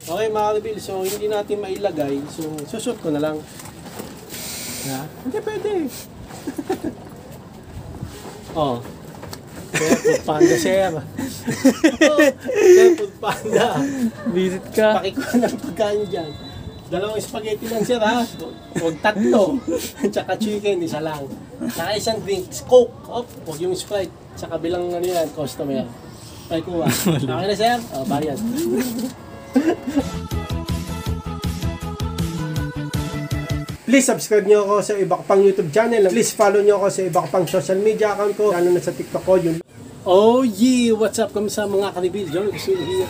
Okay mga ka-reveal, so hindi natin mailagay. So sushoot ko na lang. Ha? Hindi pwede. Oh. Sir, Food Panda, sir. Sir, Food Panda. Visit ka. Pakikuha ng pagkain dyan. 2 spaghetti lang, sir, ha? Huwag 3. Tsaka chicken, isa lang. Tsaka isang drinks, Coke. Oh, huwag yung Sprite. Sa kabilang ano yan, customer. Pakikuha. Okay na, sir? Oh, bayad. Please subscribe nyo ako sa iba ko pang YouTube channel. Please follow nyo ako sa iba ko pang social media account ko. Lalo na sa TikTok ko. Yun. Oh yeah! What's up? Kamusta mga ka-reveal? John Kusuhi.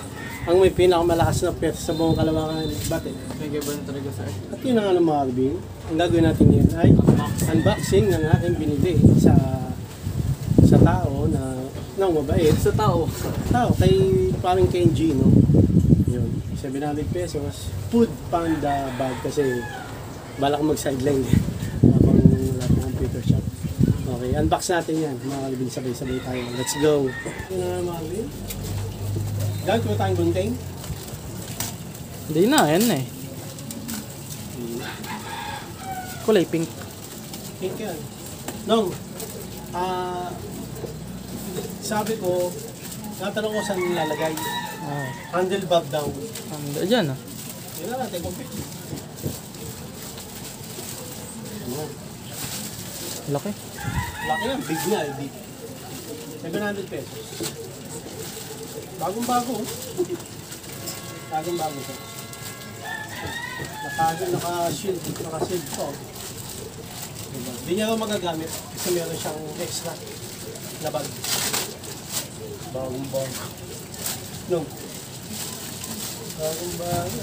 Ang may pinakamalakas na pet sa buong Kalawakan. Bakit? Nagay ba na talaga sa akin? At yun na nga ng mga ka-reveal. Ang gagawin natin yun ay unboxing ng aking binili sa tao na mabait. Sa tao. Tao, kay parang Kenji, no? Yun. 700 pesos. Food Panda bag kasi bala ko mag-sideline habang wala po computer shop. Okay, unbox natin yan. Mga kalibin, sabay-sabay tayo. Let's go! Yun na mga kalibin. Gagawin ko tayong gunting. Hindi na, yan na eh. Kulay pink. Pink yan. Nung, sabi ko, natanong ko saan nilalagay. Handlebar daw. Diyan ah. Yun na natin, computer. Laki. Laki yan, big na eh, big. 700 pesos. Bagong-bago. Bagong-bago ito. Naka-shield to. Diba? Hindi niya ako magagamit kasi meron siyang extra na bag. Bagong-bago. No. Bagong-bago.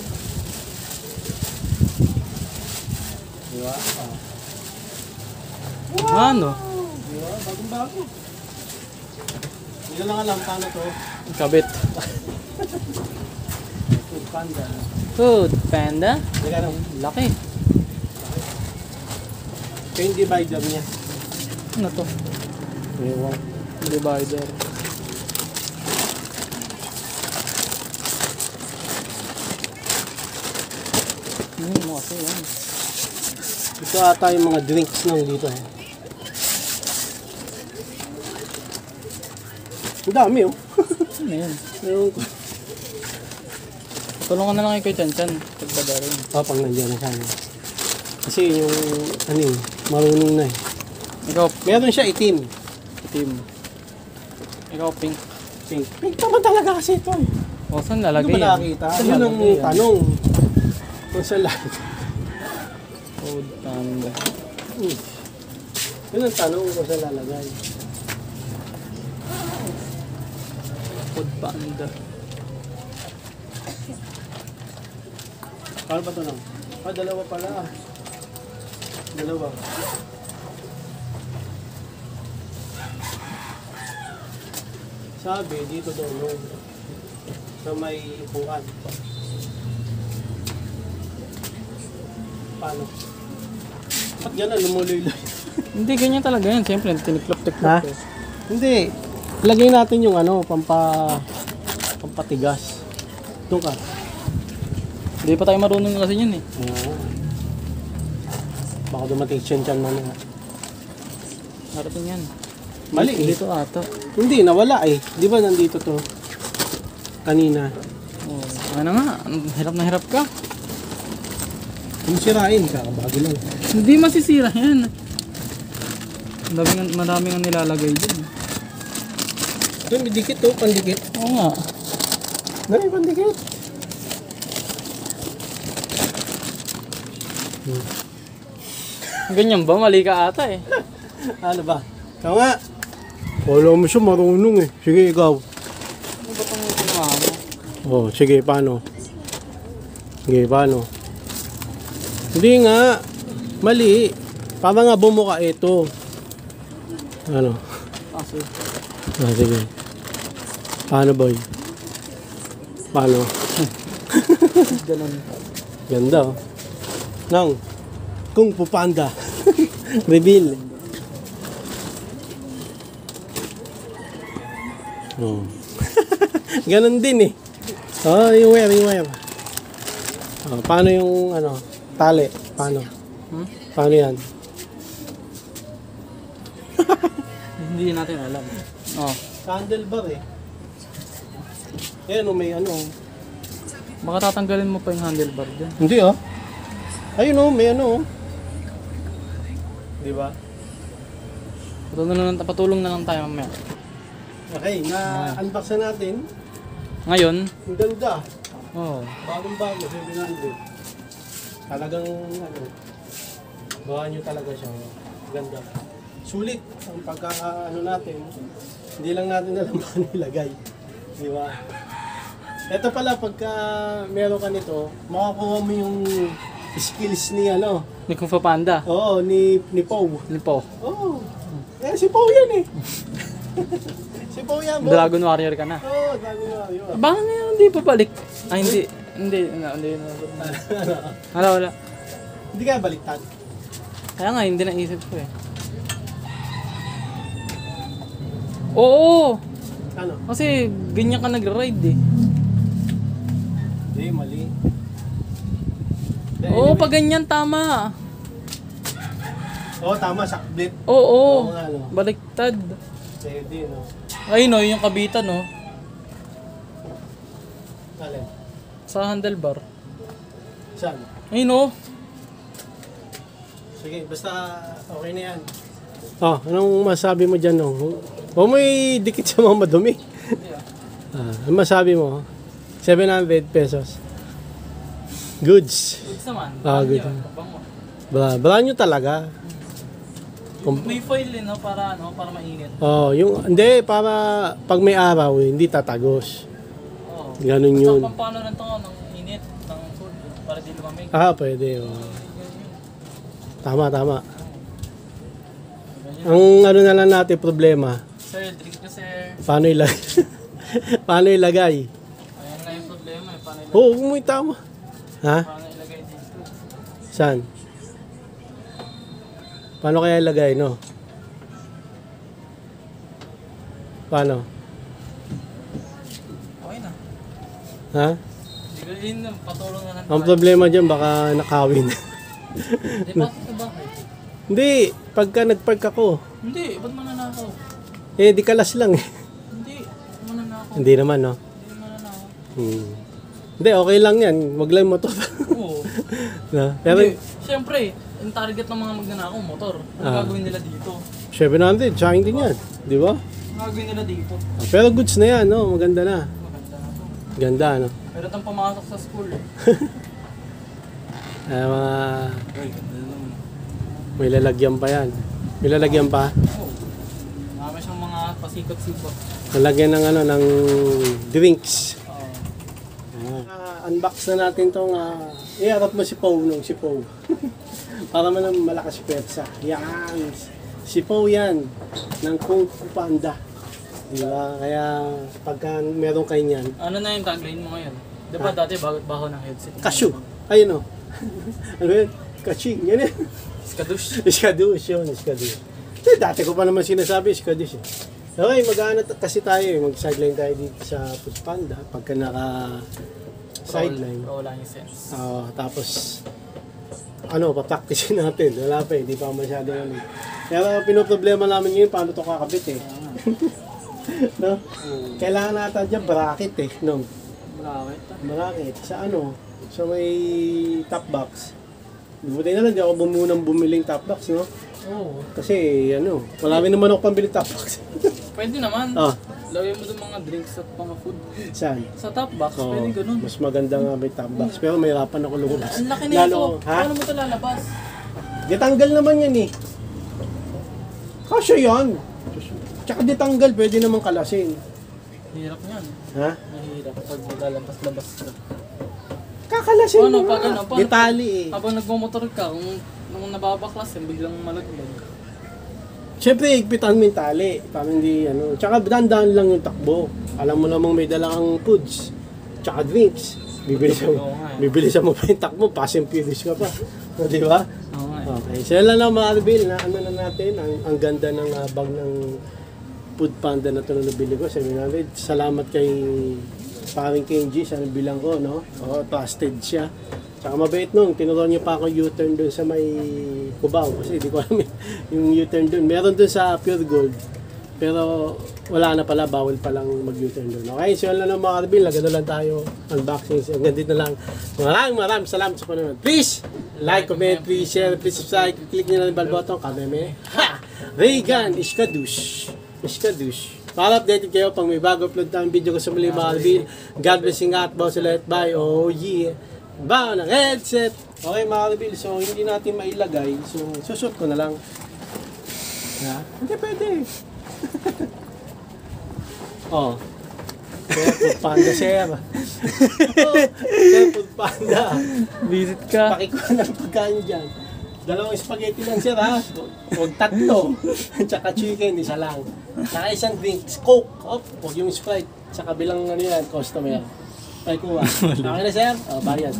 Diba? Wow. Ano? Diba? Bagong-bago. Hindi na lang alam paano to. Kabit. Food Panda. Food Panda? Teka lang. Laki. Ito yung divider niya. Ano to? Ewan. Divider. Ano kasi yan? Ito ata yung mga drinks nang dito eh. Ang dami oh. Ano yan? Ewan ko. Tulungan na lang kay Chan Chan. Pagbadarin. Pang nandiyan na sana. Kasi yung ano yun, marunong na eh. Ikaw, Meron siya itim. itim. Ikaw, pink. Pink. Pink naman talaga kasi ito eh. O, saan Hindi lalagay ba yan? nakakita? Saan Yun ang lalagay yan? tanong. Kung saan lalagay. Food Panda. Yun ang tanong kung saan lalagay. Food Panda. Paano ba ito lang? Dalawa pala. Dalawa. Sabi, dito daw no. Sa may upuan. Paano? Ba't gano'n lumuloy-loy? Hindi, ganyan talaga yan. Siyempre, tiniklop-tiklop. Ha? Eh. Hindi. Lagay natin yung ano, pampatigas. Doon ka. Hindi pa tayo marunong kasi yan eh. Baka dumating Chan-Chan man nga. Harating yan. Mali eh. Dito ata. Hindi, nawala eh. Di ba nandito to? Kanina. Oh, ano nga? Hirap na hirap ka. Kung sirain, kakabago lang. Hindi masisira yan. Maraming ang nilalagay dyan. Doon, may dikit to, pandikit. Oo nga. Dami, pandikit. Ganyan ba? Mali ka ata eh. Ano ba? Ikaw nga. Wala mo siya marunong eh. Sige, ikaw. Ano ba itong ginawa mo? Oh, sige, paano? Sige, paano? Hindi nga. Mali. Para nga bumuka ito. Ano? Sige. Sige. Paano, boy? Paano? Ganun. Ganda, oh. Nang, Kung Fu Panda. Reveal. Oh. Ganon din eh. Oh, yung wire. Oh, paano yung ano, tali? Paano? Paano yan? Hindi natin alam. Oh. Handlebar eh. Ayan, may ano. Baka tatanggalin mo pa yung handlebar dyan. Hindi oh. Ayun oh, may ano oh. Di ba? Patulong na lang tayo mamaya. Okay, na-unbox na natin. Ngayon, Ang ganda. oh, Bagong-bago, 700. Talagang ano, gawa nyo talaga siya. Ganda. Sulit ang pagka-ano natin. Hindi lang natin alam paano ilagay. Di ba? Ito pala, pagka meron ka nito, makakuha mo yung skills ni ano. ni Kung Fu Panda. Oo, ni Pow. Ni Po. Oo. Eh, si Pow yan eh. Si Pow yan, bro. Dragon Warrior ka na. Oo, Dragon Warrior. Baka na yun, hindi pa balik. Ay, hindi. Hindi. Wala. Hindi kaya baliktad. Kaya nga, hindi naisip ko eh. Oo! Ano? Kasi ganyan ka nag-ride eh. Hindi, mali. Oo, pag ganyan, tama. Oo, tama, sakblit. Oo, Oo nga, no? baliktad. Pwede, no? Ayun o, yung kabitan no, Alin? sa handlebar. Saan? Ayun o. Sige, basta okay na yan. Oh, anong masabi mo dyan, no? Huwag mo dikit sa mga madumi. Ano masabi mo? 700 pesos. Goods. Goods naman. Good. Brand nyo talaga. May foil eh, no? Para mainit. Oh, hindi, para pag may araw, hindi tatagos. Oo. Ganun yun. So, paano na ito ng init ng food para di lumamig? Pwede. Oh. Tama. Ang ano na lang natin problema, Sir, drink ka sir. paano ilagay? Paano ilagay? Ayan na yung problema eh. Paano Oo, umuwi tama. Ha? ilagay dito? Saan? Paano kaya ilagay, no? Paano? Okay na. Ha? Hindi ko yun, patulong na lang Ang problema dyan, baka nakawin. Hindi, pasok sa bahay. Hindi, pagka nagpark ako, Hindi, ba't mananakaw? di kalas lang eh. Hindi, mananakaw. Hindi naman, no? Hindi mananakaw. Hindi, okay lang yan. Wag lang motor. Oo. Na? Pero, Hindi, syempre, yung target ng mga magnanakaw, motor. Ano gagawin nila dito? 700, sa akin din yan. Di ba? Ano gagawin nila dito? Pero goods na yan, no? Maganda na. Maganda na to. Ganda, no? Pero itong pumasok sa school. Mga Uy, ganda naman. may lalagyan pa yan. May lalagyan pa. Oo. Marami siyang mga pasikot-sikot. Lalagyan ng ano, ng drinks. Oo. Unbox na natin tong iharap mo si Pow nung si Pow. Para man malakas si Petsa. Yan. Si Pow yan. Ng Kung Fu Panda. Diba? Kaya pagka meron kayo niyan, Ano na yung tagline mo ngayon? Di ba dati baho ng headset? Cashew. Ayun o. Ano yun? Kaching. Yan yun. Skadush. Iskadush yun. Iskadush. Dati ko pa naman sinasabi Iskadush eh. Okay, mag-ano kasi tayo eh. Mag-sideline tayo dito sa Food Panda. Pagka naka-sideline. Wala yung sense. Tapos, papracticein natin. Wala pa eh. Di pa masyado namin. Pero pinoproblema namin ngayon paano ito kakabit eh. No? Kailangan natin dyan bracket eh. No? Bakit? Bracket. Sa sa may top box. Buti na lang, di ako munang bumiling top box, no? Oo. Kasi, marami naman ako pambili top box. Pwede naman. Ah. Lagyan mo doon mga drinks at mga food. Saan? Sa top box, Oo, pwede ganun. mas maganda nga may top box. Pero may hirapan ako lumabas. Ang laki na ito. Ha? Paano mo ito lalabas? Ditanggal naman yan eh. Kasya yan. Tsaka ditanggal, pwede naman kalasin. Hirap yan. Ha? Mahirap pag lalabas-labas ka. Kakalasin Paano, mo pag nga. ano, paano- Ditali eh. Habang nagmamotor ka, kung nababaklas yan, biglang malaglag. Siyempre, higpitan mo yung tali. Para hindi, Tsaka dandan lang yung takbo. Alam mo namang may dalang foods. Tsaka drinks. Oo nga eh. Bibilisan mo pa yung takbo. Fast and furious ka pa. O, di ba? Oo nga eh. Okay. So, yan lang na Marvel na na natin. Ang ganda ng bag ng Food Panda na ito na nabili ko. Salamat kay paring Kenji sa nabilang ko, no? Trusted siya. Tsaka mabait nung, tinuruan niyo pa ako U-turn doon sa may Cubao. Kasi di ko alam yung U-turn doon. Meron doon sa Pure Gold. Pero wala na pala, bawal palang mag-U-turn doon. Okay, so yun lang ng mga karbil. Nagano lang tayo, unboxing. Hanggang dito na lang. Maraming salamat sa panonood. Please, like, comment, please share, please subscribe. Click nyo na yung bell button. Kameme. Ha! Regan, Iskadush. Para updated kayo pag may bago upload tayong video ko sa muli mga karbil. God bless you at boss ulit. Bye. Oh yeah. Ba ng headset. Okay mga karbil. So hindi natin mailagay. So susot ko na lang. Ha? Hindi pwede. Oh. Sir, food panda, sir. Sir, food panda. Visit ka. Pakikuha ng pagkain dyan. 2 spaghetti lang, sir, ha? Huwag 3. Tsaka chicken, 1 lang. Tsaka 1 drink, Coke. Oh, huwag yung Sprite. Sa kabilang ano yan, customer. Pakikuha. Okay na, sir? Oh, bayad.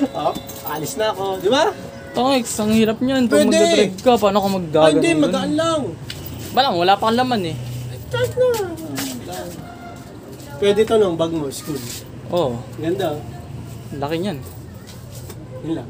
Oh, alis na ako. Di ba? Tongix, ang hirap niyan. Pag Pwede. magdadrive ka, paano ka Ay, maggaganon? hindi, magaan lang. Wala pa kang laman eh. Kahit na. Pwede to nung bag mo, school. Oo, Ganda. laki niyan. Yun lang.